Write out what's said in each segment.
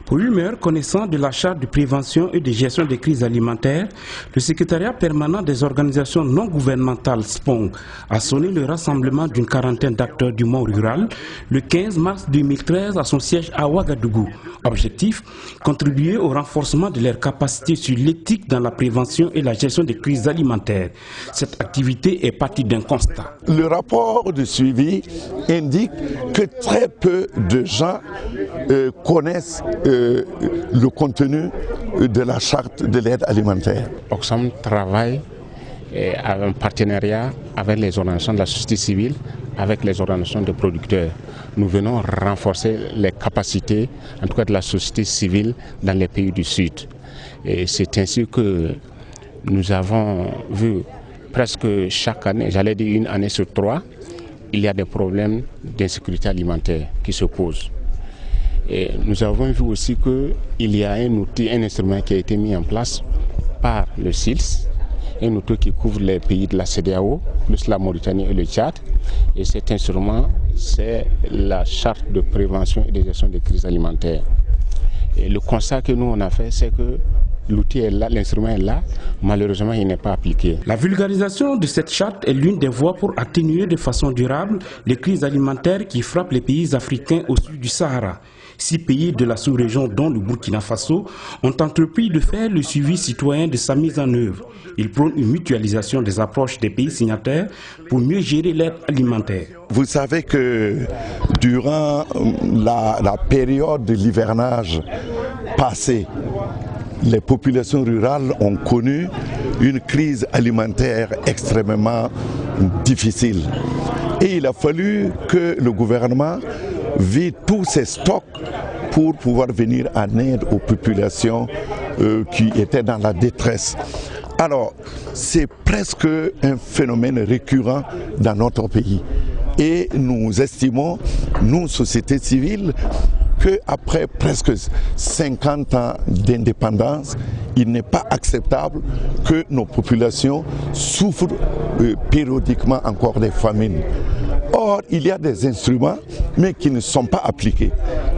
Pour une meilleure connaissance de la charte de prévention et de gestion des crises alimentaires, le secrétariat permanent des organisations non gouvernementales SPONG a sonné le rassemblement d'une quarantaine d'acteurs du monde rural le 15 mars 2013 à son siège à Ouagadougou. Objectif, contribuer au renforcement de leurs capacités sur l'éthique dans la prévention et la gestion des crises alimentaires. Cette activité est partie d'un constat. Le rapport de suivi indique que très peu de gens connaissent le contenu de la charte de l'aide alimentaire. Oxfam travaille en partenariat avec les organisations de la société civile, avec les organisations de producteurs. Nous venons renforcer les capacités, en tout cas de la société civile, dans les pays du Sud. Et c'est ainsi que nous avons vu presque chaque année, j'allais dire une année sur 3, il y a des problèmes d'insécurité alimentaire qui se posent. Et nous avons vu aussi qu'il y a un outil, un instrument qui a été mis en place par le SILS, un outil qui couvre les pays de la CEDEAO, plus la Mauritanie et le Tchad. Et cet instrument, c'est la charte de prévention et de gestion des crises alimentaires. Et le constat que nous on a fait, c'est que l'outil est là, l'instrument est là, malheureusement il n'est pas appliqué. La vulgarisation de cette charte est l'une des voies pour atténuer de façon durable les crises alimentaires qui frappent les pays africains au sud du Sahara. 6 pays de la sous-région, dont le Burkina Faso, ont entrepris de faire le suivi citoyen de sa mise en œuvre. Ils prônent une mutualisation des approches des pays signataires pour mieux gérer l'aide alimentaire. Vous savez que durant la période de l'hivernage passée, les populations rurales ont connu une crise alimentaire extrêmement difficile. Et il a fallu que le gouvernement vide tous ses stocks pour pouvoir venir en aide aux populations qui étaient dans la détresse. Alors, c'est presque un phénomène récurrent dans notre pays. Et nous estimons, nous, société civile, qu'après presque 50 ans d'indépendance, il n'est pas acceptable que nos populations souffrent périodiquement encore des famines. Or, il y a des instruments, mais qui ne sont pas appliqués.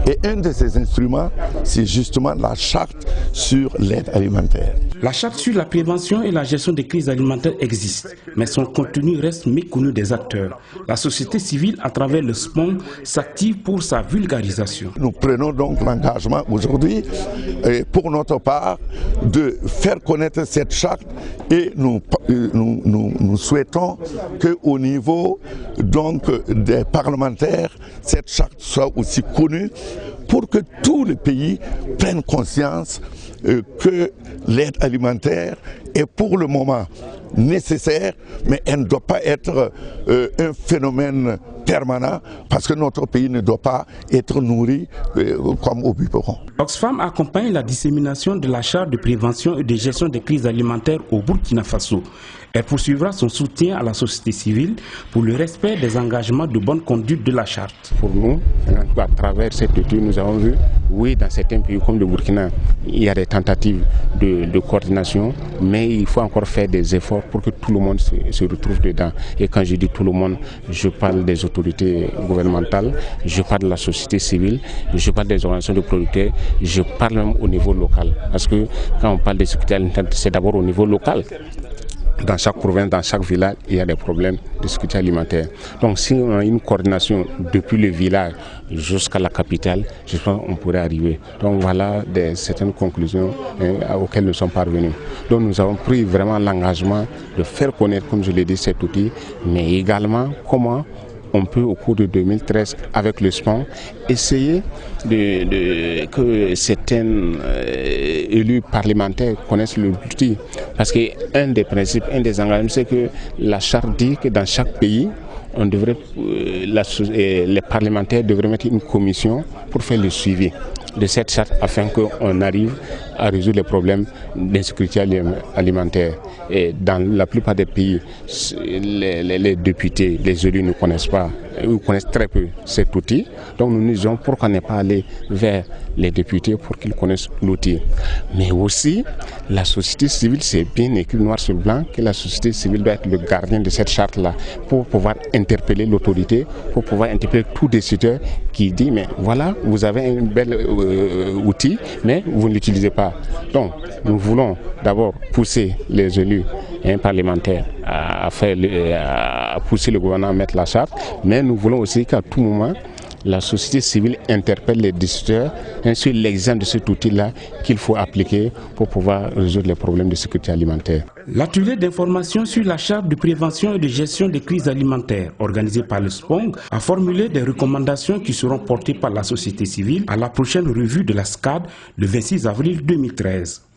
Et un de ces instruments, c'est justement la charte sur l'aide alimentaire. La charte sur la prévention et la gestion des crises alimentaires existe, mais son contenu reste méconnu des acteurs. La société civile, à travers le SPONG, s'active pour sa vulgarisation. Nous prenons donc l'engagement aujourd'hui, pour notre part, de faire connaître cette charte et nous souhaitons qu'au niveau donc, des parlementaires, cette charte soit aussi connue pour que tous les pays prennent conscience que l'aide alimentaire est pour le moment nécessaire, mais elle ne doit pas être un phénomène permanent parce que notre pays ne doit pas être nourri comme au biberon. Oxfam accompagne la dissémination de la charte de prévention et de gestion des crises alimentaires au Burkina Faso. Elle poursuivra son soutien à la société civile pour le respect des engagements de bonne conduite de la charte. Pour nous, à travers cette étude, nous avons vu, oui, dans certains pays comme le Burkina, il y a des tentatives de coordination, mais il faut encore faire des efforts pour que tout le monde se retrouve dedans. Et quand je dis tout le monde, je parle des autorités gouvernementales, je parle de la société civile, je parle des organisations de producteurs, je parle même au niveau local. Parce que quand on parle de sécurité alimentaire, c'est d'abord au niveau local. Dans chaque province, dans chaque village, il y a des problèmes de sécurité alimentaire. Donc si on a une coordination depuis le village jusqu'à la capitale, je pense qu'on pourrait arriver. Donc voilà certaines conclusions auxquelles nous sommes parvenus. Donc nous avons pris vraiment l'engagement de faire connaître, comme je l'ai dit, cet outil, mais également comment on peut, au cours de 2013, avec le SPONG, essayer que certains élus parlementaires connaissent l'outil. Parce qu'un des principes, un des engagements, c'est que la charte dit que dans chaque pays, on devrait, les parlementaires devraient mettre une commission pour faire le suivi de cette charte afin qu'on arrive à résoudre les problèmes d'insécurité alimentaire. Et dans la plupart des pays, les députés, les élus ne connaissent pas, ils connaissent très peu cet outil. Donc nous nous disons pourquoi ne pas aller vers les députés pour qu'ils connaissent l'outil. Mais aussi, la société civile, c'est bien écrit noir sur blanc que la société civile doit être le gardien de cette charte-là pour pouvoir interpeller l'autorité, pour pouvoir interpeller tout décideur qui dit mais voilà, vous avez un bel outil, mais vous ne l'utilisez pas. Donc nous voulons d'abord pousser les élus parlementaires à pousser le gouvernement à mettre la charte, mais nous voulons aussi qu'à tout moment, la société civile interpelle les décideurs sur l'exemple de cet outil-là qu'il faut appliquer pour pouvoir résoudre les problèmes de sécurité alimentaire. L'atelier d'information sur la charte de prévention et de gestion des crises alimentaires organisé par le SPONG a formulé des recommandations qui seront portées par la société civile à la prochaine revue de la SCAD le 26 avril 2013.